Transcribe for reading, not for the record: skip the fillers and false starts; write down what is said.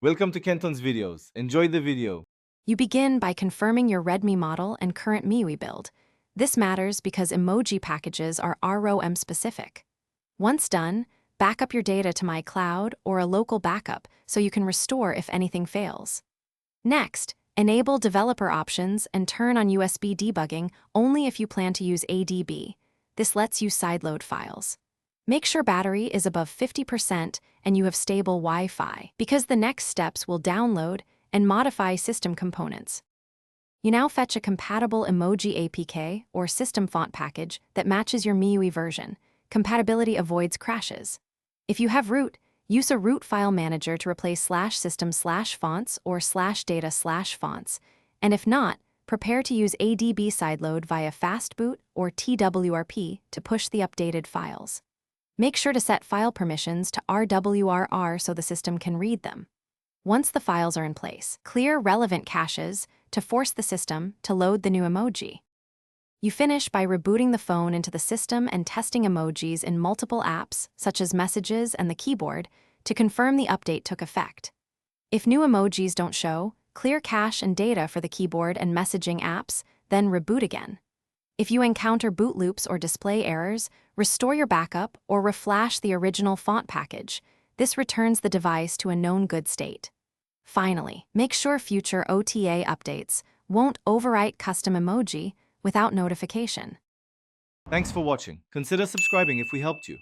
Welcome to Kenton's videos. Enjoy the video. You begin by confirming your Redmi model and current MIUI build. This matters because emoji packages are ROM specific. Once done, back up your data to My Cloud or a local backup so you can restore if anything fails. Next, enable developer options and turn on USB debugging only if you plan to use ADB. This lets you sideload files. Make sure battery is above 50% and you have stable Wi-Fi, because the next steps will download and modify system components. You now fetch a compatible emoji APK or system font package that matches your MIUI version. Compatibility avoids crashes. If you have root, use a root file manager to replace /system/fonts or /data/fonts, and if not, prepare to use ADB sideload via fastboot or TWRP to push the updated files. Make sure to set file permissions to RWRR so the system can read them. Once the files are in place, clear relevant caches to force the system to load the new emoji. You finish by rebooting the phone into the system and testing emojis in multiple apps, such as Messages and the keyboard, to confirm the update took effect. If new emojis don't show, clear cache and data for the keyboard and messaging apps, then reboot again. If you encounter boot loops or display errors, restore your backup or reflash the original font package. This returns the device to a known good state. Finally, make sure future OTA updates won't overwrite custom emoji without notification. Thanks for watching. Consider subscribing if we helped you.